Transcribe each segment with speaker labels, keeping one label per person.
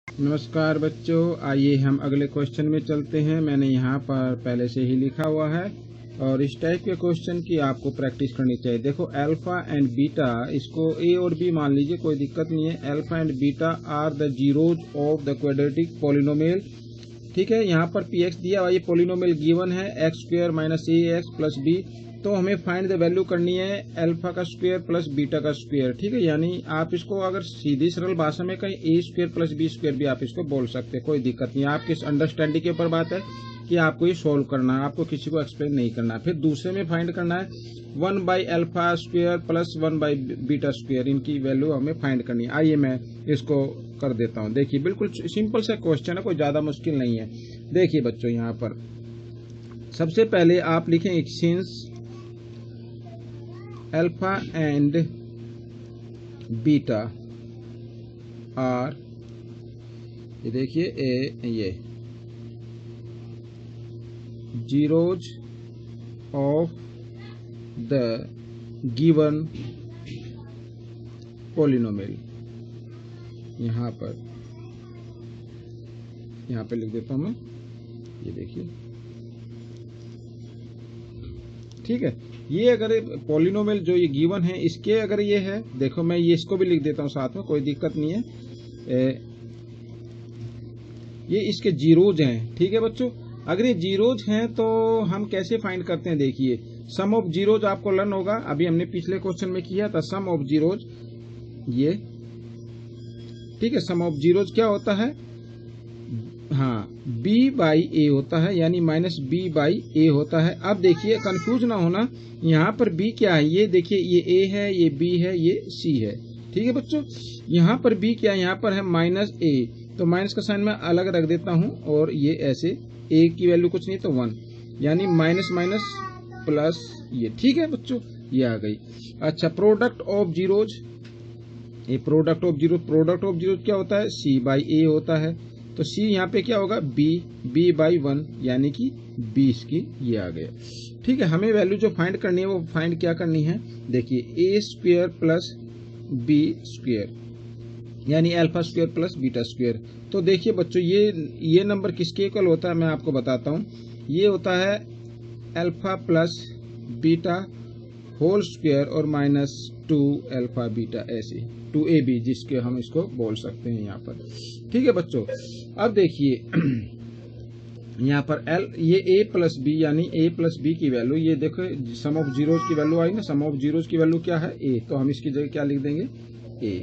Speaker 1: नमस्कार बच्चों, आइए हम अगले क्वेश्चन में चलते हैं। मैंने यहाँ पर पहले से ही लिखा हुआ है और इस टाइप के क्वेश्चन की आपको प्रैक्टिस करनी चाहिए। देखो अल्फा एंड बीटा, इसको ए और बी मान लीजिए, कोई दिक्कत नहीं है। Alpha and beta are the zeros of the quadratic polynomial. ठीक है, यहाँ पर पी एक्स दिया हुआ, ये पॉलिनोमियल गिवन है x square minus A x plus B. तो हमें फाइंड द वैल्यू करनी है अल्फा का स्क्वायर प्लस बीटा का स्क्वायर। ठीक है, यानी आप इसको अगर सीधी सरल भाषा में कहीं ए स्क्वायर प्लस बी स्क्वायर भी आप इसको बोल सकते हैं, कोई दिक्कत नहीं है। आपके अंडरस्टैंडिंग के ऊपर बात है कि आपको ये सोल्व करना है, आपको किसी को एक्सप्लेन नहीं करना है। फिर दूसरे में फाइंड करना है 1 by alpha square plus 1 by beta square, इनकी वैल्यू हमें फाइंड करनी है। आइए मैं इसको कर देता हूँ। देखिए बिल्कुल सिंपल सा क्वेश्चन है, कोई ज्यादा मुश्किल नहीं है। देखिए बच्चों, यहाँ पर सबसे पहले आप लिखेंगे since alpha and beta are, ये देखिए ये zeros of the given polynomial. यहाँ पे लिख देता हूं मैं, ये देखिए। ठीक है, ये अगर पॉलिनोमियल जो ये गिवन है, इसके अगर ये है, देखो मैं ये इसको भी लिख देता हूं साथ में, कोई दिक्कत नहीं है। ये इसके जीरोज हैं। ठीक है बच्चों, अगर ये जीरोज हैं तो हम कैसे फाइंड करते हैं। देखिए सम ऑफ जीरोज आपको लर्न होगा, अभी हमने पिछले क्वेश्चन में किया था सम ऑफ जीरोज ये। ठीक है, सम ऑफ जीरोज क्या होता है, हाँ b बाई ए होता है, यानी माइनस b बाई ए होता है। अब देखिए कंफ्यूज ना होना, यहाँ पर b क्या है, ये देखिए ये a है, ये b है, ये c है। ठीक है बच्चों, यहाँ पर b क्या है, यहाँ पर है माइनस a, तो माइनस का साइन मैं अलग रख देता हूँ और ये ऐसे a की वैल्यू कुछ नहीं तो 1, यानी माइनस माइनस प्लस ये। ठीक है बच्चों, ये आ गई। अच्छा, प्रोडक्ट ऑफ जीरोज, ये प्रोडक्ट ऑफ जीरोज क्या होता है, c बाई ए होता है। तो c यहाँ पे क्या होगा, b बाई 1, यानी कि 20 की ये आ गया। ठीक है, हमें वैल्यू जो फाइंड करनी है वो फाइंड क्या करनी है, देखिए a square plus b square, यानी alpha square plus beta square. तो देखिए बच्चों, ये नंबर किसके इक्वल होता है मैं आपको बताता हूँ। ये होता है alpha plus beta whole square और माइनस 2 अल्फा बीटा, ऐसे 2ab, जिसके हम इसको बोल सकते हैं यहाँ पर। ठीक है बच्चों, अब देखिए यहाँ पर ये a प्लस बी, यानी a प्लस बी की वैल्यू, ये देखो सम ऑफ जीरोज की वैल्यू आई ना, सम ऑफ जीरोज की वैल्यू क्या है a, तो हम इसकी जगह क्या लिख देंगे a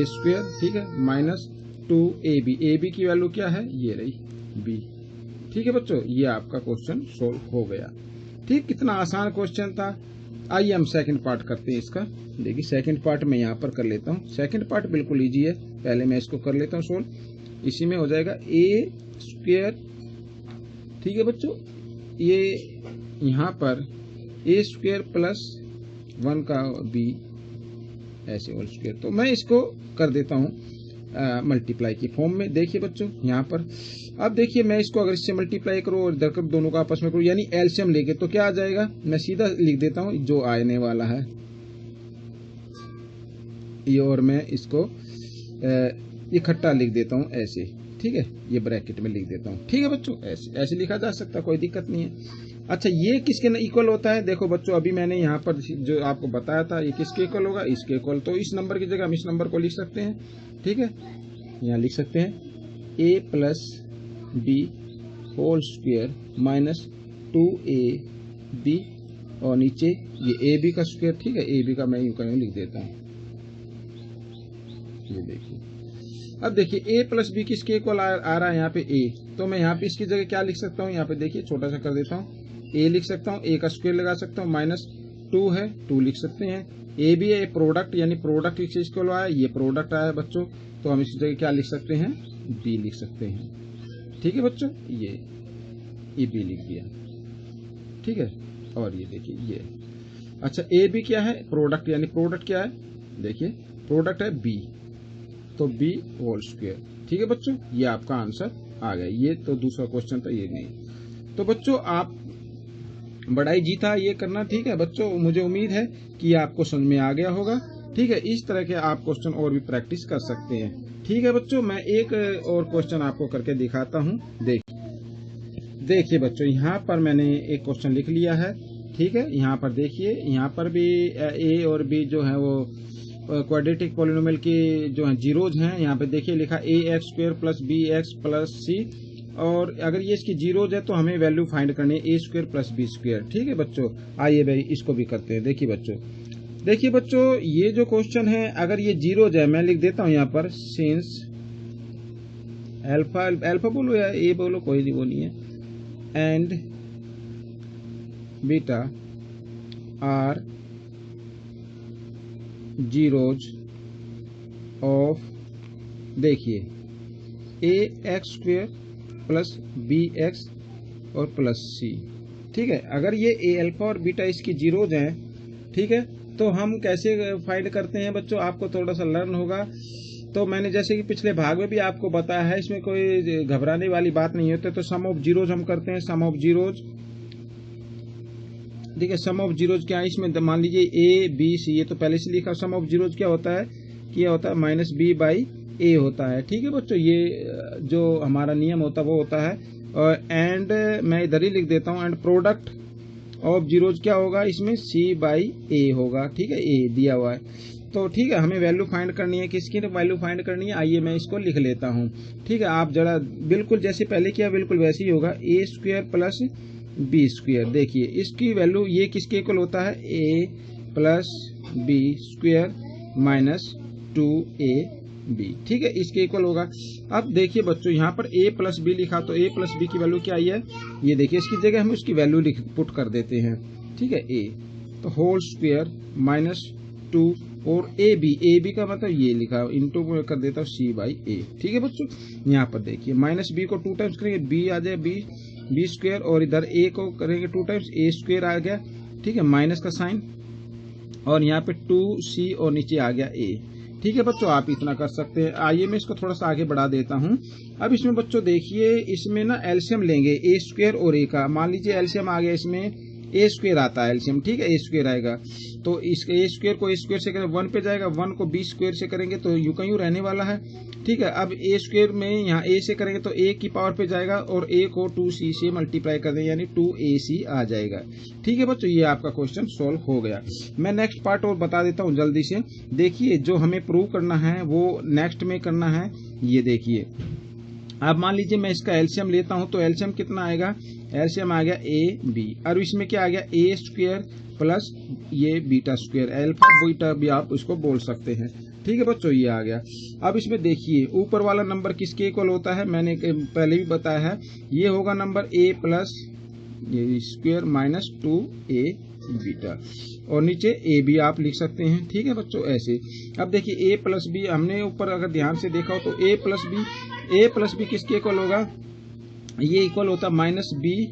Speaker 1: स्क्वायर। ठीक है, माइनस 2ab की वैल्यू क्या है, ये रही b। ठीक है बच्चों, ये आपका क्वेश्चन सोल्व हो गया। ठीक, कितना आसान क्वेश्चन था। आइए हम सेकंड पार्ट करते हैं इसका। देखिए सेकंड पार्ट मैं यहाँ पर कर लेता हूँ। सेकंड पार्ट बिल्कुल इजी है, पहले मैं इसको कर लेता हूँ सोल्व। इसी में हो जाएगा a स्क्वायर। ठीक है बच्चों, ये यहाँ पर a स्क्वायर प्लस 1 का b ऐसे होल स्क्वायर। तो मैं इसको कर देता हूँ मल्टीप्लाई की फॉर्म में। देखिए बच्चों यहाँ पर, अब देखिए मैं इसको अगर इससे मल्टीप्लाई करूँ और इधर दोनों का आपस में करूँ, यानी एलसीएम लेके, तो क्या आ जाएगा, मैं सीधा लिख देता हूँ जो आने वाला है ये, और मैं इसको इकट्ठा लिख देता हूँ ऐसे। ठीक है, ये ब्रैकेट में लिख देता हूँ। ठीक है बच्चों, ऐसे लिखा जा सकता है, कोई दिक्कत नहीं है। अच्छा, ये किसके इक्वल होता है, देखो बच्चों अभी मैंने यहाँ पर जो आपको बताया था, ये किसके इक्वल होगा, इसके इक्वल। तो इस नंबर की जगह हम इस नंबर को लिख सकते हैं। ठीक है, यहाँ लिख सकते हैं a plus B whole square minus 2ab, और नीचे ये ab का स्क्वायर। ठीक है, ab का मैं यूं कहीं लिख देता हूँ, ये देखिए। अब देखिए a प्लस बी किसके इक्वल आ रहा है, यहाँ पे a, तो मैं यहाँ पे इसकी जगह क्या लिख सकता हूँ, यहाँ पे देखिए छोटा सा कर देता हूँ, a लिख सकता हूँ, a का स्क्वायर लगा सकता हूँ, माइनस 2 है, 2 लिख सकते हैं। a भी है प्रोडक्ट, यानी प्रोडक्ट किस इक्वल आया, ये प्रोडक्ट आया बच्चों, तो हम इसकी जगह क्या लिख सकते हैं, b लिख सकते हैं। ठीक है बच्चों, ये b लिख दिया। ठीक है, और ये देखिए ये, अच्छा a भी क्या है, प्रोडक्ट, यानी प्रोडक्ट क्या है, देखिए प्रोडक्ट है b, तो b होल स्क्वायर। ठीक है बच्चों, ये आपका आंसर आ गया। ये तो दूसरा क्वेश्चन था, ये नहीं। तो बच्चों आप बड़ा इजी था ये करना। ठीक है बच्चों, मुझे उम्मीद है कि आपको समझ में आ गया होगा। ठीक है, इस तरह के आप क्वेश्चन और भी प्रैक्टिस कर सकते हैं। ठीक ठीक है बच्चों, मैं एक और क्वेश्चन आपको करके दिखाता हूँ। देखिए बच्चों, यहाँ पर मैंने एक क्वेश्चन लिख लिया है। ठीक है, यहाँ पर देखिए, यहाँ पर भी ए और बी जो है वो क्वाड्रेटिक पॉलिनोमियल के जो है जीरोज हैं। यहाँ पे देखिए लिखा ax² plus bx plus c, और अगर ये इसकी जीरोज है तो हमें वैल्यू फाइंड करनी है a² प्लस b²। ठीक है बच्चों, आइए भाई इसको भी करते हैं। देखिए बच्चों, ये जो क्वेश्चन है अगर ये जीरोज है, मैं लिख देता हूँ यहाँ पर सिंस अल्फा बोलो या ए बोलो, कोई नहीं वो नहीं है, and beta are zeros of, देखिए ax² प्लस bx और प्लस c। ठीक है, अगर ये a अल्फा और बीटा इसकी जीरोज हैं, ठीक है, तो हम कैसे फाइंड करते हैं बच्चों, आपको थोड़ा सा लर्न होगा। तो मैंने जैसे कि पिछले भाग में भी आपको बताया है, इसमें कोई घबराने वाली बात नहीं होती। तो सम ऑफ जीरोज हम करते हैं, सम ऑफ जीरोज। ठीक है, सम ऑफ जीरोज क्या है, इसमें मान लीजिए ए बी सी, ये तो पहले से लिखा। सम ऑफ जीरोज क्या होता है, माइनस बी बाई ए होता है। ठीक है बच्चों, ये जो हमारा नियम होता है वो होता है। और एंड मैं इधर ही लिख देता हूँ, एंड प्रोडक्ट ऑफ जीरोज क्या होगा, इसमें सी बाई ए होगा। ठीक है, ए दिया हुआ है। तो ठीक है, हमें वैल्यू फाइंड करनी है, किसकी वैल्यू फाइंड करनी है, आइए मैं इसको लिख लेता हूँ। ठीक है, आप जरा बिल्कुल जैसे पहले किया बिल्कुल वैसे ही होगा, a² प्लस b²। देखिए इसकी वैल्यू, ये किसके इक्वल होता है, a plus b² minus 2ab। ठीक है, इसके इक्वल होगा। अब देखिए बच्चों, यहाँ पर a प्लस बी लिखा, तो a प्लस बी की वैल्यू क्या आई है, ये देखिए, इसकी जगह हम उसकी वैल्यू पुट कर देते हैं। ठीक है, a तो होल स्क्वायर माइनस 2 और ab का मतलब ये लिखा, इंटू कर देता हूँ c बाई ए। ठीक है बच्चों, यहाँ पर देखिए माइनस b को 2 टाइम्स करेंगे, b आ जाए b² और इधर a को करेंगे 2 टाइम्स, a² आ गया। ठीक है, माइनस का साइन, और यहाँ पे 2c और नीचे आ गया a। ठीक है बच्चों, आप इतना कर सकते हैं। आइए मैं इसको थोड़ा सा आगे बढ़ा देता हूँ। अब इसमें बच्चों देखिए, इसमें ना एलसीएम लेंगे a² और a का। मान लीजिए एलसीएम आ गया, इसमें a² आता है एलसीएम। ठीक है, a² आएगा, तो इसके a² को a² से करें 1 पे जाएगा, 1 को b² से करेंगे तो यूं का यूं रहने वाला है। ठीक है, अब a² में यहाँ a से करेंगे तो a की पावर पे जाएगा, और a को 2c से मल्टीप्लाई कर दें, यानी 2ac आ जाएगा। ठीक है बच्चों, ये आपका क्वेश्चन सॉल्व हो गया। मैं नेक्स्ट पार्ट और बता देता हूँ जल्दी से। देखिए, जो हमें प्रूव करना है वो नेक्स्ट में करना है। ये देखिए, अब मान लीजिए मैं इसका एलसीएम लेता हूं, तो एलसीएम कितना आएगा, एलसीएम आ गया a b, और इसमें क्या आ गया, a² प्लस ये β², अल्फा बीटा भी आप इसको बोल सकते हैं। ठीक है बच्चों, ये आ गया। अब इसमें देखिए, ऊपर वाला नंबर किसके इक्वल होता है, मैंने पहले भी बताया है, ये होगा नंबर a प्लस ये स्क्वायर माइनस 2a बीटा, और नीचे ए बी आप लिख सकते हैं। ठीक है बच्चों, ऐसे। अब देखिए a प्लस बी, हमने ऊपर अगर ध्यान से देखा हो तो a प्लस बी किसके इक्वल होगा, ये इक्वल होता माइनस बी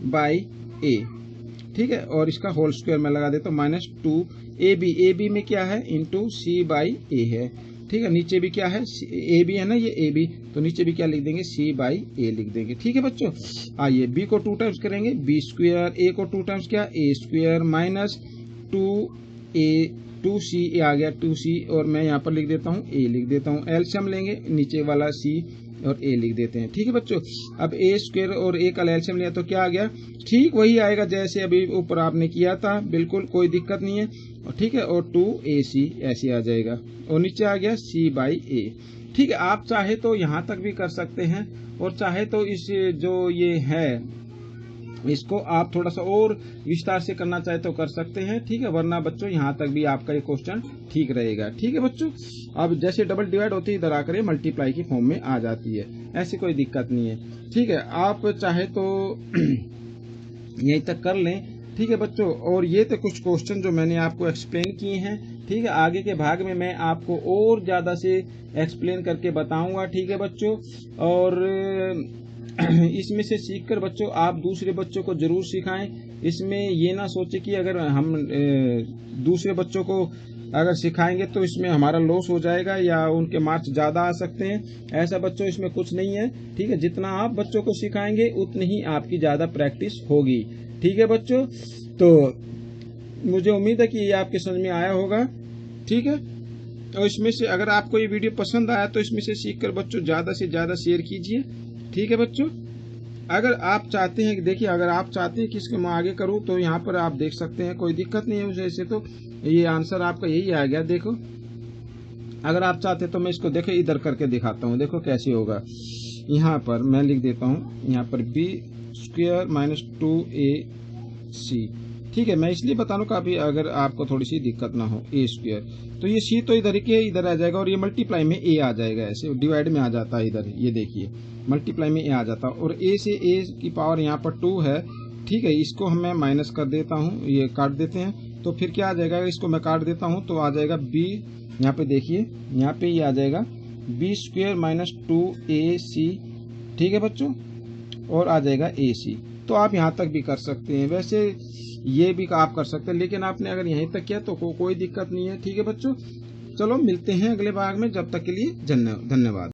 Speaker 1: बाई ए। ठीक है, और इसका होल स्क्वायर मैं लगा देता हूँ, माइनस 2ab में क्या है, इंटू सी बाई ए है। ठीक है, नीचे भी क्या है, ए बी है ना, ये ए बी, तो नीचे भी क्या लिख देंगे, सी बाई ए लिख देंगे। ठीक है बच्चों, आइए b को 2 टाइम्स करेंगे b², a को 2 टाइम्स क्या, a² माइनस 2c आ गया 2c, और मैं यहाँ पर लिख देता हूँ a लिख देता हूँ। एलसीएम लेंगे, नीचे वाला c और a लिख देते हैं। ठीक है बच्चों, अब a² और a का एलसीएम लिया तो क्या आ गया, ठीक वही आएगा जैसे अभी ऊपर आपने किया था, बिल्कुल कोई दिक्कत नहीं है। ठीक है, और 2ac ऐसे आ जाएगा, और नीचे आ गया c बाई ए। ठीक है, आप चाहे तो यहाँ तक भी कर सकते हैं, और चाहे तो इस जो ये है इसको आप थोड़ा सा और विस्तार से करना चाहे तो कर सकते हैं। ठीक है, वरना बच्चों यहाँ तक भी आपका ये क्वेश्चन ठीक रहेगा। ठीक है बच्चों, अब जैसे डबल डिवाइड होती है इधर आकर ये मल्टीप्लाई की फॉर्म में आ जाती है, ऐसी कोई दिक्कत नहीं है। ठीक है, आप चाहे तो यहीं तक कर लें। ठीक है बच्चों, और ये तो कुछ क्वेश्चन जो मैंने आपको एक्सप्लेन किए हैं। ठीक है, आगे के भाग में मैं आपको और ज्यादा से एक्सप्लेन करके बताऊंगा। ठीक है बच्चों, और इसमें से सीखकर बच्चों आप दूसरे बच्चों को जरूर सिखाएं। इसमें ये ना सोचे कि अगर हम दूसरे बच्चों को अगर सिखाएंगे तो इसमें हमारा लॉस हो जाएगा या उनके मार्क्स ज़्यादा आ सकते हैं। ऐसा बच्चों इसमें कुछ नहीं है। ठीक है, जितना आप बच्चों को सिखाएंगे उतनी ही आपकी ज़्यादा प्रैक्टिस होगी। ठीक है बच्चों, तो मुझे उम्मीद है कि ये आपके समझ में आया होगा। ठीक है। और इसमें से अगर आपको ये वीडियो पसंद आया तो इसमें से सीखकर बच्चों ज़्यादा से ज़्यादा शेयर कीजिए। ठीक है बच्चों, अगर आप चाहते हैं कि देखिए, अगर आप चाहते हैं कि इसको मैं आगे करूं तो यहाँ पर आप देख सकते हैं, कोई दिक्कत नहीं है उसे। ऐसे तो ये आंसर आपका यही आ गया। देखो, अगर आप चाहते हैं तो मैं इसको देखो इधर करके दिखाता हूँ। देखो कैसे होगा। यहाँ पर मैं लिख देता हूँ, यहाँ पर b स्क्वायर माइनस 2ac। ठीक है, मैं इसलिए बता रहा हूँ काफी अगर आपको थोड़ी सी दिक्कत ना हो। ए स्क्वायर तो ये c तो इधर के इधर आ जाएगा और ये मल्टीप्लाई में a आ जाएगा, ऐसे डिवाइड में आ जाता है इधर। ये देखिए मल्टीप्लाई में a आ जाता है और a से a की पावर यहाँ पर 2 है। ठीक है, इसको हम मैं माइनस कर देता हूँ, ये काट देते हैं तो फिर क्या आ जाएगा, इसको मैं काट देता हूँ तो आ जाएगा b। यहाँ पे देखिए, यहाँ पे ये आ जाएगा b स्क्वायर माइनस 2ac। ठीक है बच्चों, और आ जाएगा ac। तो आप यहाँ तक भी कर सकते हैं, वैसे ये भी आप कर सकते हैं, लेकिन आपने अगर यहीं तक किया तो कोई दिक्कत नहीं है। ठीक है बच्चों, चलो मिलते हैं अगले भाग में, जब तक के लिए धन्यवाद।